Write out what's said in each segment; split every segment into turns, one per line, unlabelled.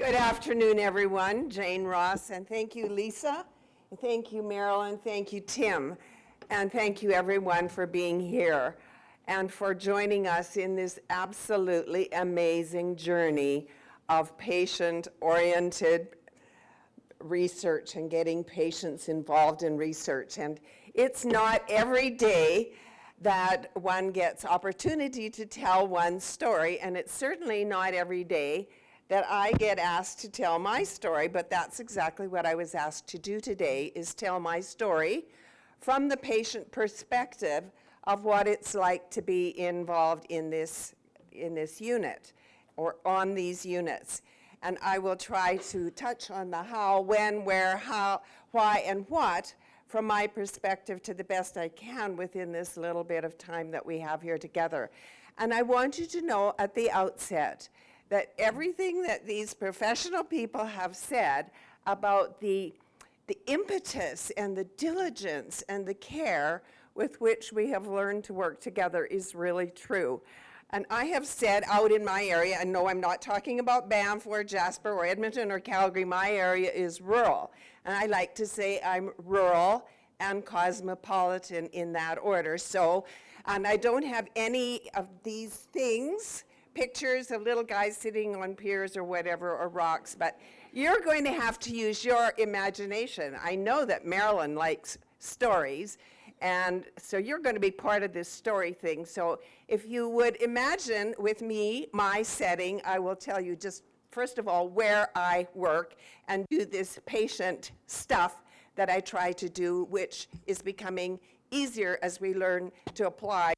Good afternoon, everyone. Jane Ross, and thank you, Lisa. And thank you, Marilyn. Thank you, Tim. And thank you, everyone, for being here and for joining us in this absolutely amazing journey of patient-oriented research and getting patients involved in research. And it's not every day that one gets opportunity to tell one story, and it's certainly not every day that I get asked to tell my story, but that's exactly what I was asked to do today, is tell my story from the patient perspective of what it's like to be involved in this unit or on these units. And I will try to touch on the how, when, where, how, why, and what from my perspective to the best I can within this little bit of time that we have here together. And I want you to know at the outset that everything that these professional people have said about the impetus and the diligence and the care with which we have learned to work together is really true. And I have said out in my area, and no, I'm not talking about Banff or Jasper or Edmonton or Calgary, my area is rural. And I like to say I'm rural and cosmopolitan in that order. So, and I don't have any of these things, pictures of little guys sitting on piers or whatever, or rocks, but you're going to have to use your imagination. I know that Marilyn likes stories, and so you're going to be part of this story thing. So if you would imagine with me my setting, I will tell you just, first of all, where I work and do this patient stuff that I try to do, which is becoming easier as we learn to apply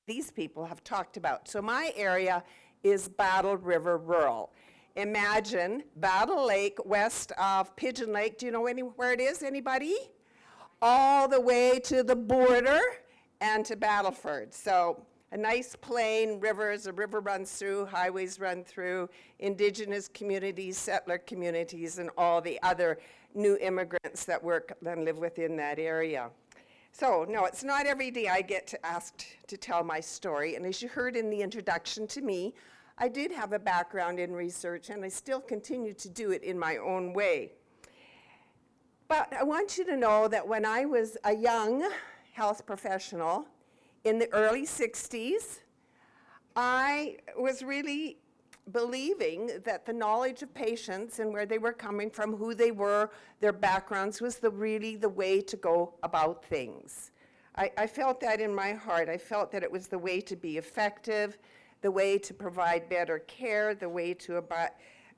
these people have talked about. So my area is Battle River Rural. Imagine Battle Lake west of Pigeon Lake. Do you know where it is, anybody? All the way to the border and to Battleford. So a nice plain, rivers, a river runs through, highways run through, indigenous communities, settler communities, and all the other new immigrants that work and live within that area. So, no, it's not every day I get asked to tell my story, and as you heard in the introduction to me, I did have a background in research, and I still continue to do it in my own way. But I want you to know that when I was a young health professional in the early 60s, I was really believing that the knowledge of patients and where they were coming from, who they were, their backgrounds, was really the way to go about things. I felt that in my heart. I felt that it was the way to be effective, the way to provide better care, the way to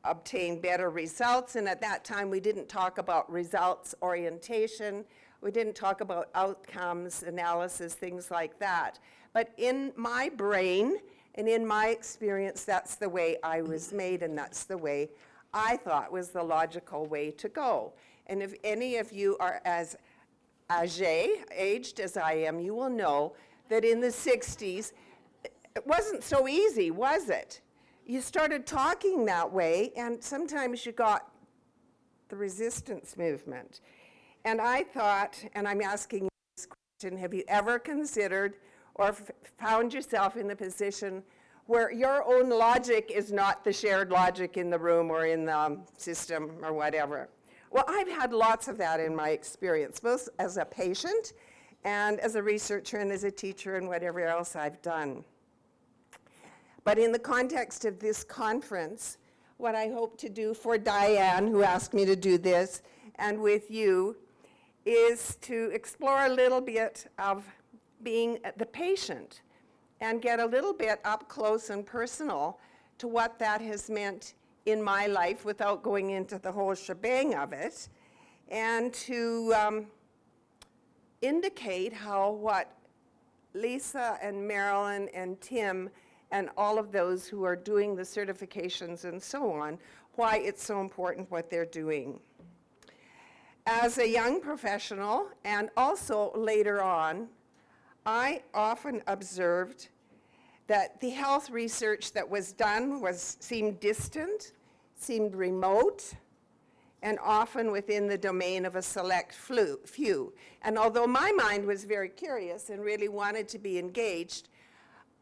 obtain better results. And at that time, we didn't talk about results orientation. We didn't talk about outcomes analysis, things like that. But in my brain, and in my experience, that's the way I was made, and that's the way I thought was the way to go. And if any of you are as aged as I am, you will know that in the 60s, it wasn't so easy, was it? You started talking that way, and sometimes you got the resistance movement. And I thought, and I'm asking you this question, have you ever considered or found yourself in the position where your own logic is not the shared logic in the room or in the system or whatever? Well, I've had lots of that in my experience, both as a patient and as a researcher and as a teacher and whatever else I've done. But in the context of this conference, what I hope to do for Diane, who asked me to do this, and with you, is to explore a little bit of being the patient and get a little bit up close and personal to what that has meant in my life without going into the whole shebang of it, and to indicate how what Lisa and Marilyn and Tim and all of those who are doing the certifications and so on, why it's so important what they're doing. As a young professional, and also later on, I often observed that the health research that was done seemed distant, seemed remote, and often within the domain of a select few. And although my mind was very curious and really wanted to be engaged,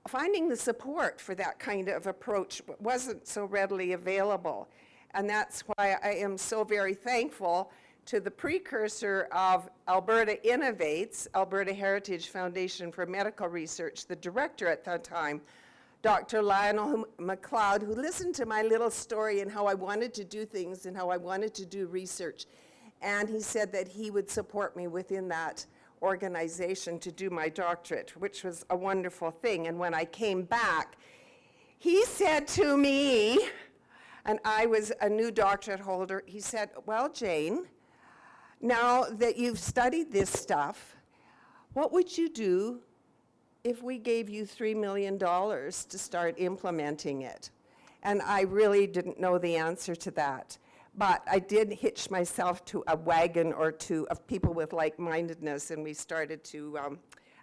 finding the support for that kind of approach wasn't so readily available. And that's why I am so very thankful to the precursor of Alberta Innovates, Alberta Heritage Foundation for Medical Research, the director at that time, Dr. Lionel McLeod, who listened to my little story and how I wanted to do things and how I wanted to do research. And he said that he would support me within that organization to do my doctorate, which was a wonderful thing. And when I came back, he said to me, and I was a new doctorate holder, he said, well, Jane, now that you've studied this stuff, what would you do if we gave you $3 million to start implementing it? And I really didn't know the answer to that. But I did hitch myself to a wagon or two of people with like-mindedness, and we started to,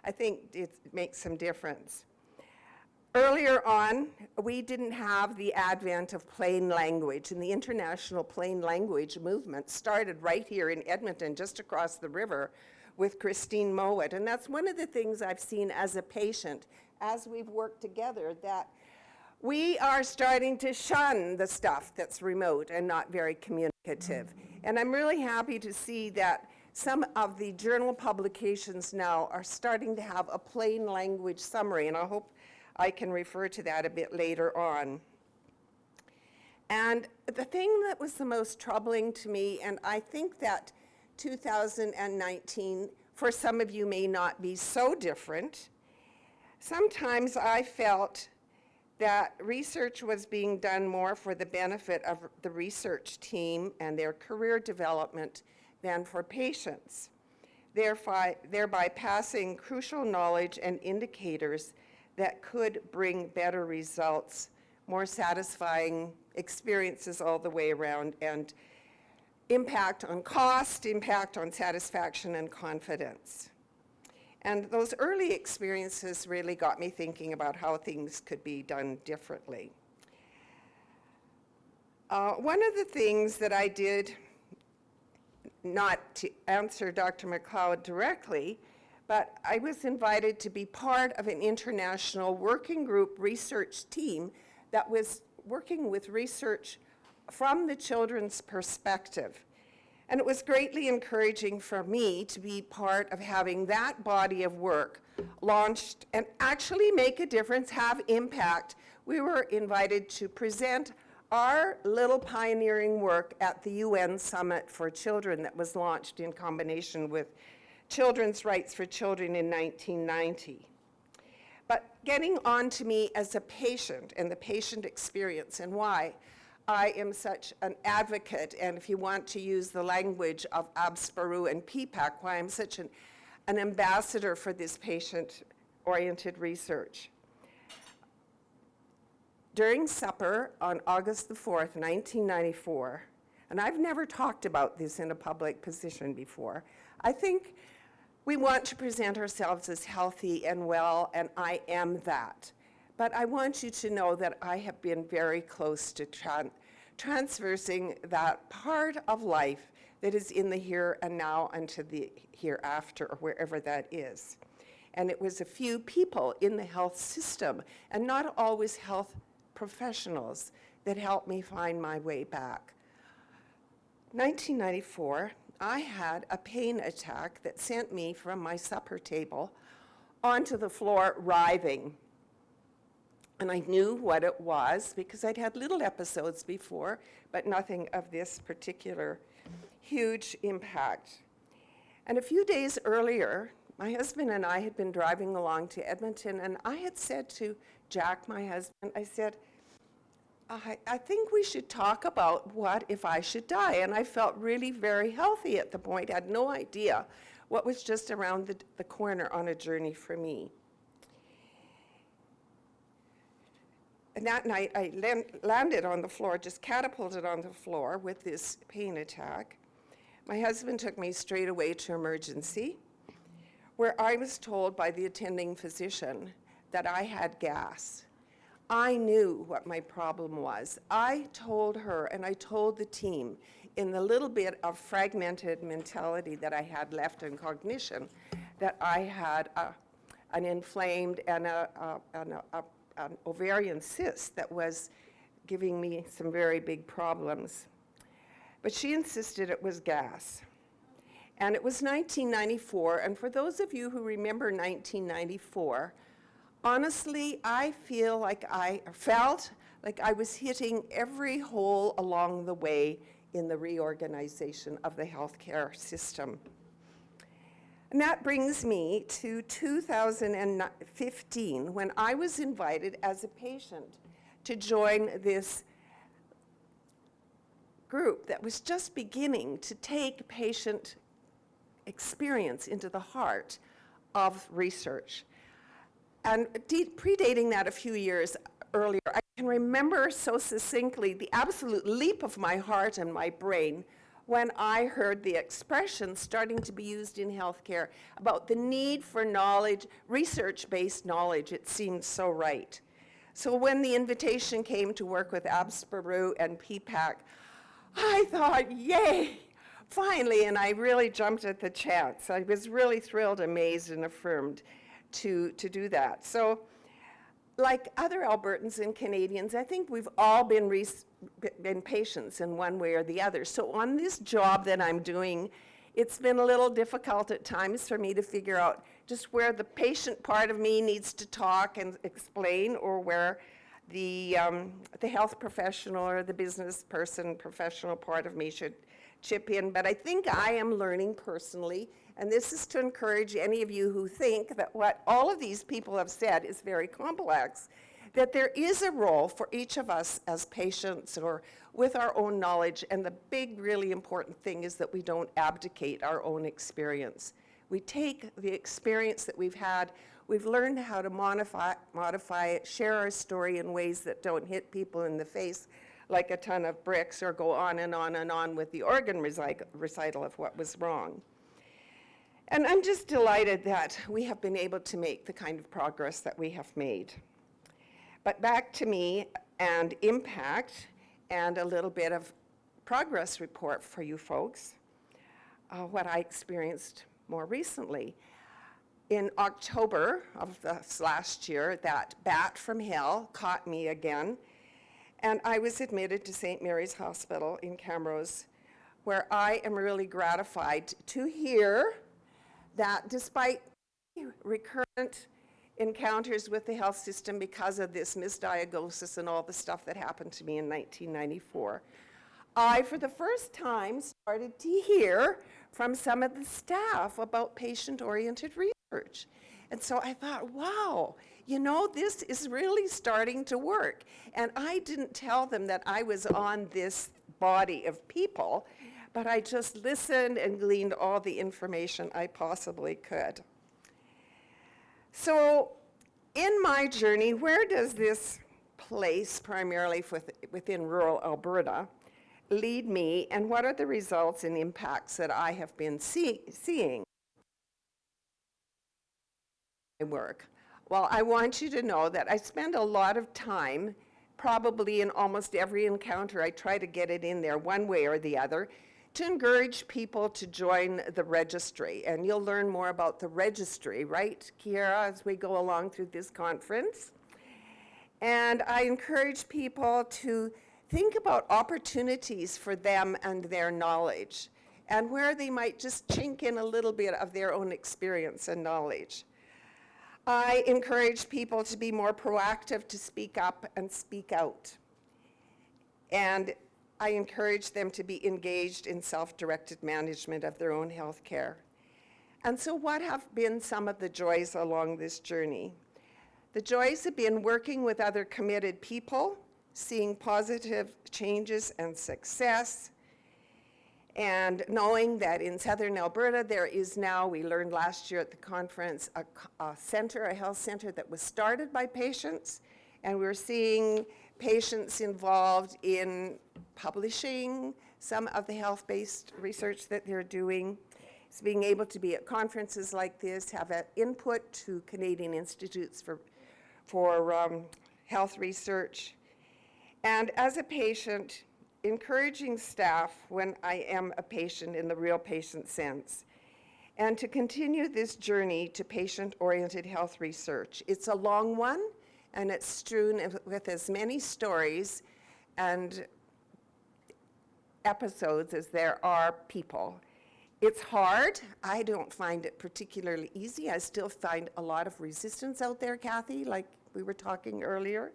I think it makes some difference. Earlier on, we didn't have the advent of plain language, and the international plain language movement started right here in Edmonton, just across the river, with Christine Mowat. And that's one of the things I've seen as a patient, as we've worked together, that we are starting to shun the stuff that's remote and not very communicative. And I'm really happy to see that some of the journal publications now are starting to have a plain language summary, and I hope I can refer to that a bit later on. And the thing that was the most troubling to me, and I think that 2019, for some of you, may not be so different. Sometimes I felt that research was being done more for the benefit of the research team and their career development than for patients, thereby passing crucial knowledge and indicators that could bring better results, more satisfying experiences all the way around, and impact on cost, impact on satisfaction and confidence. And those early experiences really got me thinking about how things could be done differently. One of the things that I did, not to answer Dr. McLeod directly, but I was invited to be part of an international working group research team that was working with research from the children's perspective. And it was greatly encouraging for me to be part of having that body of work launched and actually make a difference, have impact. We were invited to present our little pioneering work at the UN Summit for Children that was launched in combination with Children's Rights for Children in 1990. But getting on to me as a patient and the patient experience and why I am such an advocate, and if you want to use the language of AbSPORU and PPAC, why I'm such an ambassador for this patient-oriented research. During supper on August the 4th, 1994, and I've never talked about this in a public position before, I think we want to present ourselves as healthy and well, and I am that. But I want you to know that I have been very close to transversing that part of life that is in the here and now and to the hereafter, or wherever that is. And it was a few people in the health system, and not always health professionals, that helped me find my way back. 1994, I had a pain attack that sent me from my supper table onto the floor writhing. And I knew what it was because I'd had little episodes before, but nothing of this particular huge impact. And a few days earlier, my husband and I had been driving along to Edmonton, and I had said to Jack, my husband, I said, I think we should talk about what if I should die. And I felt really very healthy at the point, had no idea what was just around the corner on a journey for me. And that night, I landed on the floor, just catapulted on the floor with this pain attack. My husband took me straight away to emergency, where I was told by the attending physician that I had gas. I knew what my problem was. I told her and I told the team, in the little bit of fragmented mentality that I had left in cognition, that I had an inflamed and an ovarian cyst that was giving me some very big problems. But she insisted it was gas. And it was 1994, and for those of you who remember 1994, honestly, I felt like I was hitting every hole along the way in the reorganization of the healthcare system. And that brings me to 2015, when I was invited as a patient to join this group that was just beginning to take patient experience into the heart of research. And predating that a few years earlier, I can remember so succinctly the absolute leap of my heart and my brain when I heard the expression starting to be used in healthcare about the need for knowledge, research-based knowledge. It seemed so right. So when the invitation came to work with AbSPORU and PPAC, I thought, yay, finally, and I really jumped at the chance. I was really thrilled, amazed, and affirmed to do that. So like other Albertans and Canadians, I think we've all been patients in one way or the other. So on this job that I'm doing, it's been a little difficult at times for me to figure out just where the patient part of me needs to talk and explain, or where the health professional or the business person, professional part of me should chip in. But I think I am learning personally, and this is to encourage any of you who think that what all of these people have said is very complex, that there is a role for each of us as patients or with our own knowledge, and the big, really important thing is that we don't abdicate our own experience. We take the experience that we've had, we've learned how to modify it, share our story in ways that don't hit people in the face like a ton of bricks, or go on and on and on with the organ recital of what was wrong. And I'm just delighted that we have been able to make the kind of progress that we have made. But back to me and impact, and a little bit of progress report for you folks, what I experienced more recently. In October of this last year, that bat from hell caught me again, and I was admitted to St. Mary's Hospital in Camrose, where I am really gratified to hear that despite recurrent encounters with the health system because of this misdiagnosis and all the stuff that happened to me in 1994, I, for the first time, started to hear from some of the staff about patient-oriented research. And so I thought, wow, you know, this is really starting to work. And I didn't tell them that I was on this body of people, but I just listened and gleaned all the information I possibly could. So in my journey, where does this place, primarily within rural Alberta, lead me, and what are the results and impacts that I have been seeing in my work? Well, I want you to know that I spend a lot of time, probably in almost every encounter, I try to get it in there one way or the other, to encourage people to join the registry. And you'll learn more about the registry, right, Kiera, as we go along through this conference. And I encourage people to think about opportunities for them and their knowledge, and where they might just chink in a little bit of their own experience and knowledge. I encourage people to be more proactive, to speak up and speak out. And I encourage them to be engaged in self-directed management of their own health care. And so what have been some of the joys along this journey? The joys have been working with other committed people, seeing positive changes and success, and knowing that in Southern Alberta there is now, we learned last year at the conference, a health center that was started by patients, and we're seeing patients involved in publishing some of the health-based research that they're doing. So being able to be at conferences like this, have an input to Canadian Institutes for Health Research. And as a patient, encouraging staff when I am a patient in the real patient sense, and to continue this journey to patient-oriented health research. It's a long one, and it's strewn with as many stories and episodes as there are people. It's hard. I don't find it particularly easy. I still find a lot of resistance out there, Kathy, like we were talking earlier.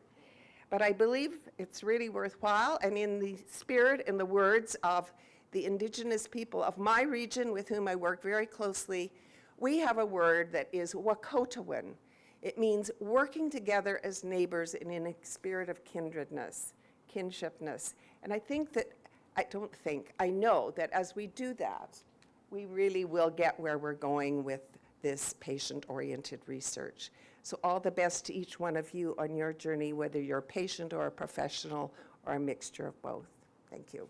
But I believe it's really worthwhile, and in the spirit and the words of the Indigenous people of my region with whom I work very closely, we have a word that is Wakotawin. It means working together as neighbors in a spirit of kindredness, kinshipness. And I know that as we do that, we really will get where we're going with this patient-oriented research. So all the best to each one of you on your journey, whether you're a patient or a professional or a mixture of both. Thank you.